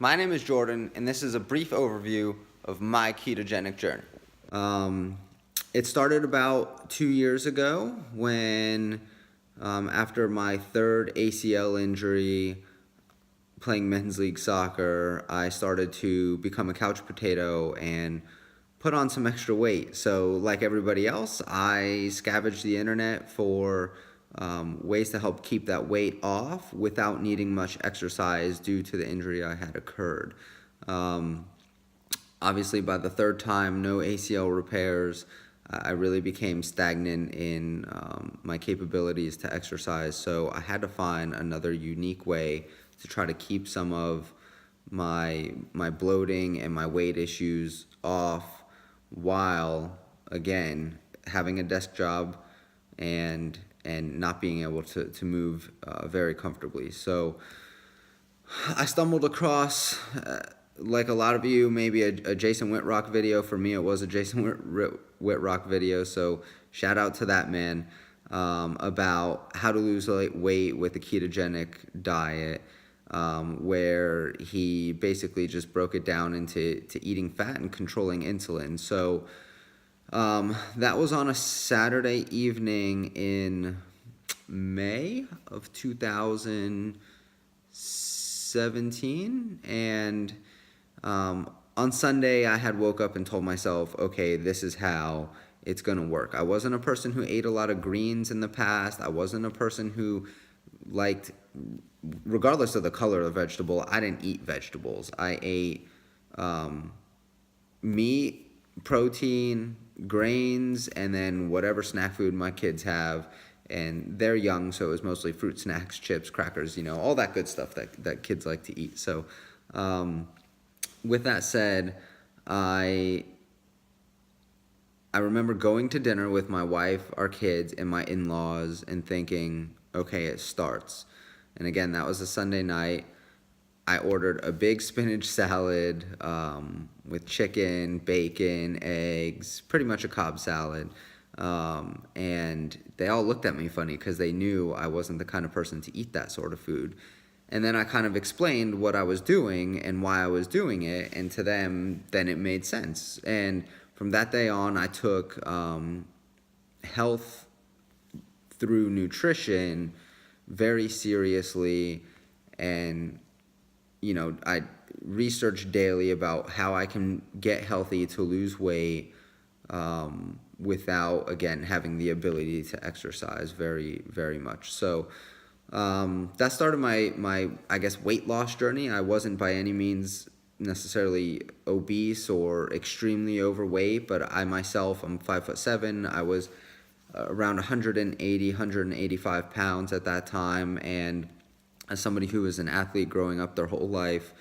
My name is Jordan, and this is a brief overview of my ketogenic journey. It started about 2 years ago when, after my third ACL injury playing men's league soccer, I started to become a couch potato and put on some extra weight. So like everybody else, I scavenged the internet for ways to help keep that weight off without needing much exercise due to the injury I had occurred. Obviously, by the third time, no ACL repairs. I really became stagnant in my capabilities to exercise, so I had to find another unique way to try to keep some of my bloating and my weight issues off while, again, having a desk job and not being able to move very comfortably. So I stumbled across, like a lot of you, maybe a Jason Whitrock video. For me, it was a Jason Whitrock video, so shout out to that man, about how to lose weight with a ketogenic diet, where he basically just broke it down into eating fat and controlling insulin. So that was on a Saturday evening in May of 2017, and on Sunday I had woke up and told myself, okay, this is how it's going to work. I wasn't a person who ate a lot of greens in the past. I wasn't a person who liked, regardless of the color of the vegetable, I didn't eat vegetables. I ate meat, protein, grains, and then whatever snack food my kids have. And they're young, so it was mostly fruit snacks, chips, crackers, all that good stuff that kids like to eat. So with that said, I remember going to dinner with my wife, our kids, and my in-laws and thinking, okay, it starts. And again, that was a Sunday night. I ordered a big spinach salad with chicken, bacon, eggs, pretty much a Cobb salad. And they all looked at me funny because they knew I wasn't the kind of person to eat that sort of food. And then I kind of explained what I was doing and why I was doing it, and to them, then it made sense. And from that day on, I took health through nutrition very seriously, and I research daily about how I can get healthy to lose weight without, again, having the ability to exercise very, very much. So that started my I guess, weight loss journey. I wasn't by any means necessarily obese or extremely overweight, but I myself, I'm 5'7". I was around 180, 185 pounds at that time, and as somebody who was an athlete growing up their whole life,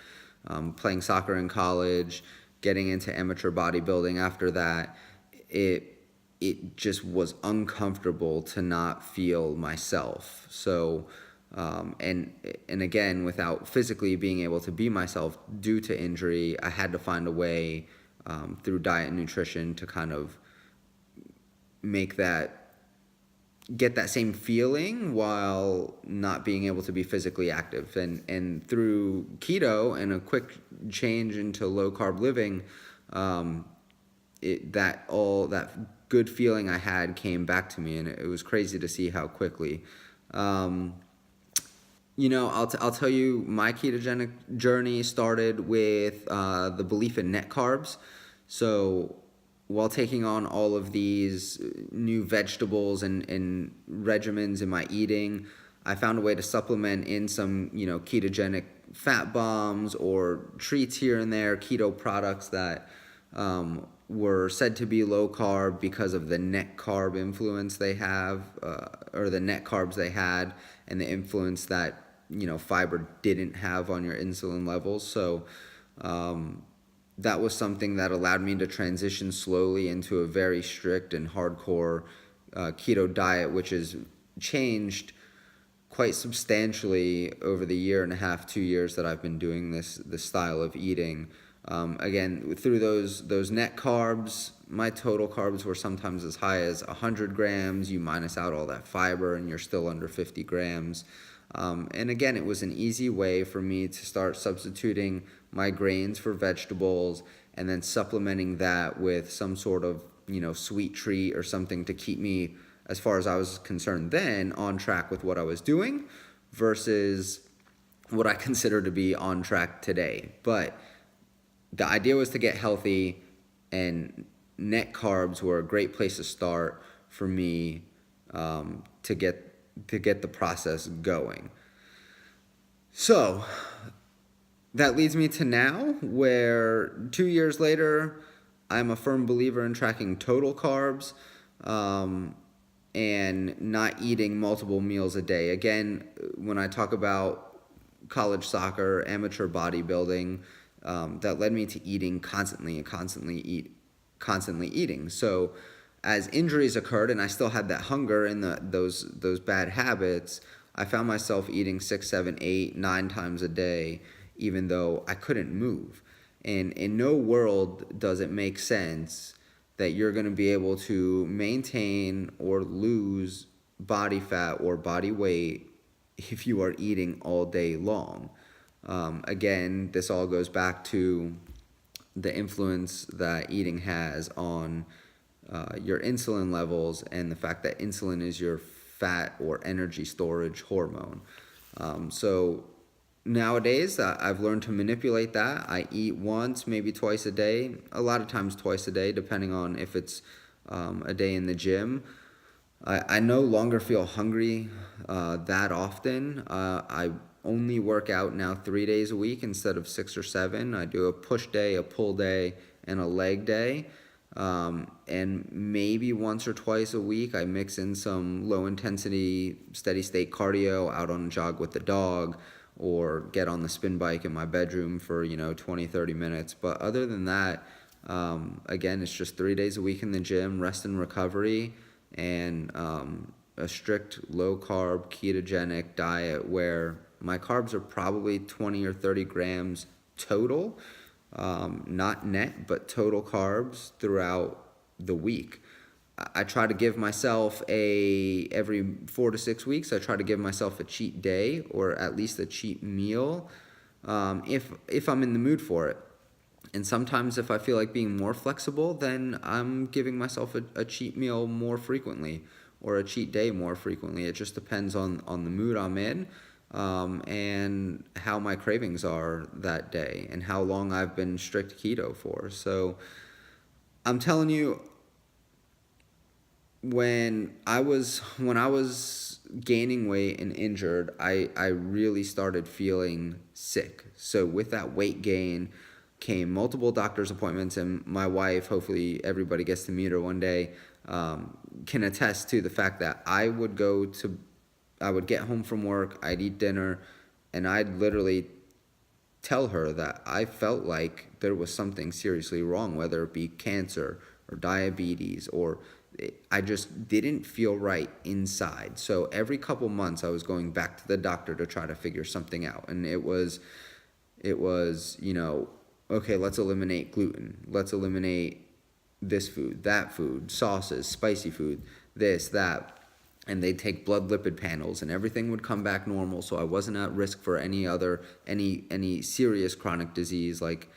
playing soccer in college, getting into amateur bodybuilding after that, it just was uncomfortable to not feel myself. So, and again, without physically being able to be myself due to injury, I had to find a way through diet and nutrition to kind of get that same feeling while not being able to be physically active. And through keto and a quick change into low carb living, that good feeling I had came back to me, and it was crazy to see how quickly. I'll tell you, my ketogenic journey started with the belief in net carbs. So while taking on all of these new vegetables and regimens in my eating, I found a way to supplement in some, ketogenic fat bombs or treats here and there, keto products that were said to be low carb because of the net carb influence they have, or the net carbs they had, and the influence that, fiber didn't have on your insulin levels. So that was something that allowed me to transition slowly into a very strict and hardcore keto diet, which has changed quite substantially over the year and a half, 2 years that I've been doing this style of eating. Again, through those net carbs, my total carbs were sometimes as high as 100 grams. You minus out all that fiber and you're still under 50 grams. And again, it was an easy way for me to start substituting my grains for vegetables and then supplementing that with some sort of, sweet treat or something to keep me, as far as I was concerned then, on track with what I was doing versus what I consider to be on track today. But the idea was to get healthy, and net carbs were a great place to start for me, to get the process going. So that leads me to now, where 2 years later, I'm a firm believer in tracking total carbs, and not eating multiple meals a day. Again, when I talk about college soccer, amateur bodybuilding, that led me to eating constantly and constantly eating. So as injuries occurred and I still had that hunger and those bad habits, I found myself eating 6, 7, 8, 9 times a day, even though I couldn't move. And in no world does it make sense that you're going to be able to maintain or lose body fat or body weight if you are eating all day long. Again, this all goes back to the influence that eating has on your insulin levels and the fact that insulin is your fat or energy storage hormone. So nowadays, I've learned to manipulate that. I eat once, maybe twice a day, a lot of times twice a day, depending on if it's a day in the gym. I no longer feel hungry that often. I only work out now 3 days a week instead of 6 or 7. I do a push day, a pull day, and a leg day. And maybe once or twice a week, I mix in some low intensity, steady state cardio out on a jog with the dog, or get on the spin bike in my bedroom for, 20, 30 minutes. But other than that, again, it's just 3 days a week in the gym, rest and recovery, and a strict low carb ketogenic diet where my carbs are probably 20 or 30 grams total, not net, but total carbs throughout the week. I try to give myself every 4 to 6 weeks, I try to give myself a cheat day or at least a cheat meal, if I'm in the mood for it. And sometimes if I feel like being more flexible, then I'm giving myself a cheat meal more frequently or a cheat day more frequently. It just depends on the mood I'm in, and how my cravings are that day and how long I've been strict keto for. So I'm telling you, when I was gaining weight and injured, I really started feeling sick. So with that weight gain came multiple doctor's appointments, and my wife, hopefully everybody gets to meet her one day, can attest to the fact that I would get home from work, I'd eat dinner, and I'd literally tell her that I felt like there was something seriously wrong, whether it be cancer or diabetes, or I just didn't feel right inside. So every couple months I was going back to the doctor to try to figure something out. And it was, okay, let's eliminate gluten. Let's eliminate this food, that food, sauces, spicy food, this, that. And they'd take blood lipid panels and everything would come back normal. So I wasn't at risk for any serious chronic disease like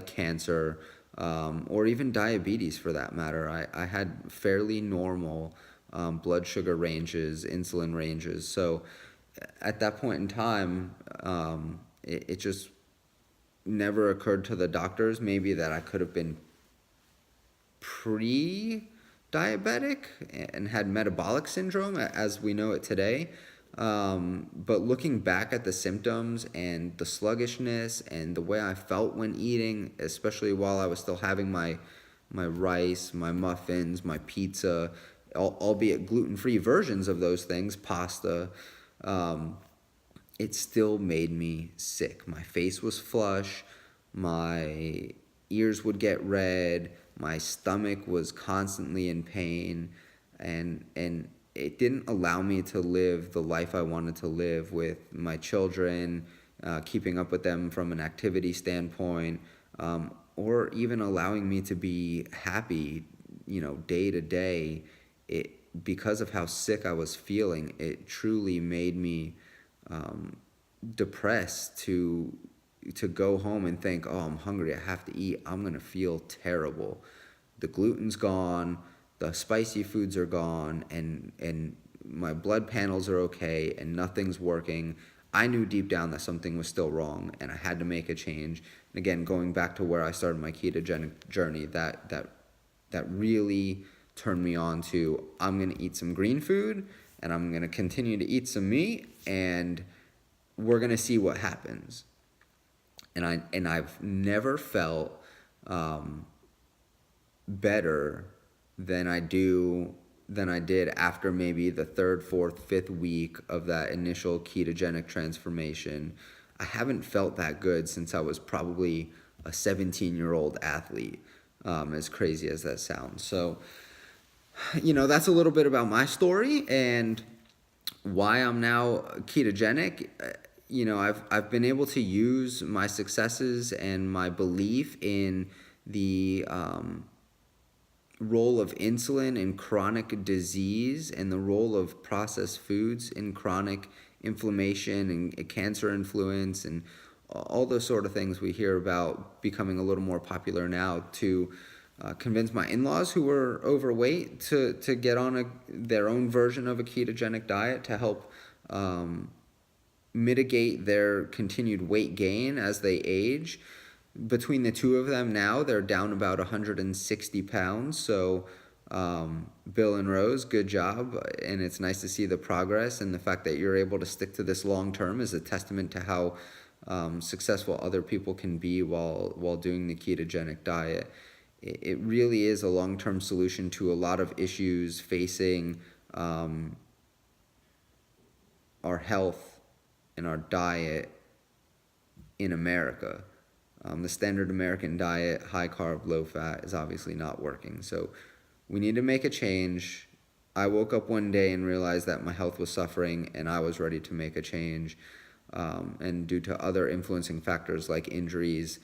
cancer, or even diabetes for that matter. I had fairly normal blood sugar ranges, insulin ranges. So at that point in time, it just never occurred to the doctors maybe that I could have been pre-diabetic and had metabolic syndrome as we know it today. But looking back at the symptoms and the sluggishness and the way I felt when eating, especially while I was still having my rice, my muffins, my pizza, albeit gluten-free versions of those things, pasta, it still made me sick. My face was flush, my ears would get red, my stomach was constantly in pain, and it didn't allow me to live the life I wanted to live with my children, keeping up with them from an activity standpoint, or even allowing me to be happy, day to day. Because of how sick I was feeling, it truly made me depressed to go home and think, oh, I'm hungry, I have to eat, I'm gonna feel terrible. The gluten's gone, the spicy foods are gone, and my blood panels are okay, and nothing's working. I knew deep down that something was still wrong, and I had to make a change. And again, going back to where I started my ketogenic journey, that really turned me on to, I'm gonna eat some green food, and I'm gonna continue to eat some meat, and we're gonna see what happens. And I've never felt better than I did after maybe the third, fourth, fifth week of that initial ketogenic transformation. I haven't felt that good since I was probably a 17-year-old athlete, as crazy as that sounds. So, that's a little bit about my story and why I'm now ketogenic. I've been able to use my successes and my belief in the role of insulin in chronic disease and the role of processed foods in chronic inflammation and cancer influence and all those sort of things we hear about becoming a little more popular now, to convince my in-laws who were overweight to get on their own version of a ketogenic diet to help mitigate their continued weight gain as they age. Between the two of them now, they're down about 160 pounds. So, Bill and Rose, good job. And it's nice to see the progress, and the fact that you're able to stick to this long term is a testament to how successful other people can be while doing the ketogenic diet. It really is a long-term solution to a lot of issues facing our health and our diet in America. The standard American diet, high carb, low fat, is obviously not working. So we need to make a change. I woke up one day and realized that my health was suffering, and I was ready to make a change. And due to other influencing factors like injuries,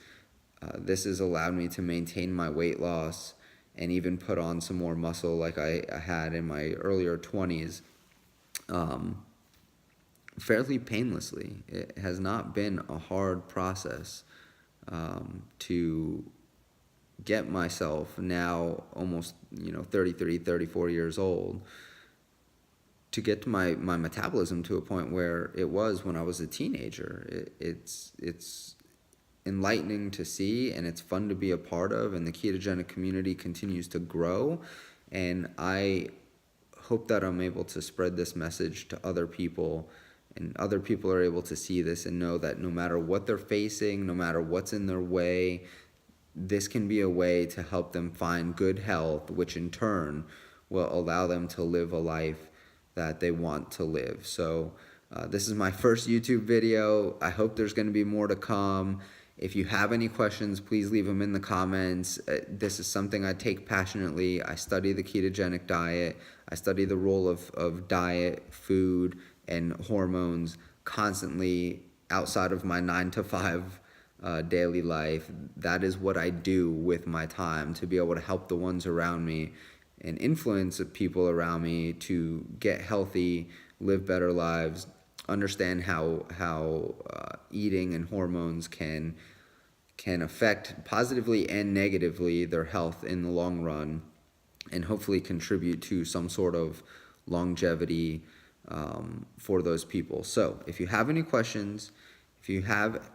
this has allowed me to maintain my weight loss and even put on some more muscle like I had in my earlier 20s. Fairly painlessly. It has not been a hard process to get myself, now almost 33, 34 years old, to get to my metabolism to a point where it was when I was a teenager. It's enlightening to see, and it's fun to be a part of, and the ketogenic community continues to grow, and I hope that I'm able to spread this message to other people, and other people are able to see this and know that no matter what they're facing, no matter what's in their way, this can be a way to help them find good health, which in turn will allow them to live a life that they want to live. So this is my first YouTube video. I hope there's going to be more to come. If you have any questions, please leave them in the comments. This is something I take passionately. I study the ketogenic diet. I study the role of diet, food, and hormones constantly outside of my 9 to 5 daily life. That is what I do with my time, to be able to help the ones around me and influence the people around me to get healthy, live better lives, understand how eating and hormones can affect positively and negatively their health in the long run, and hopefully contribute to some sort of longevity for those people. So if you have any questions, if you have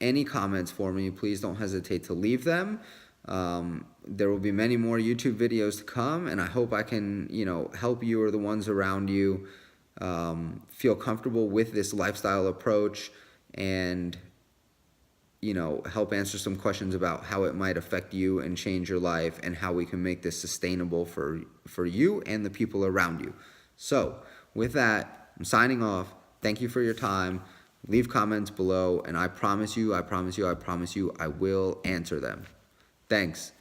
any comments for me, please don't hesitate to leave them. There will be many more YouTube videos to come, and I hope I can, help you or the ones around you feel comfortable with this lifestyle approach, and help answer some questions about how it might affect you and change your life, and how we can make this sustainable for you and the people around you. So with that, I'm signing off. Thank you for your time. Leave comments below, and I promise you, I will answer them. Thanks.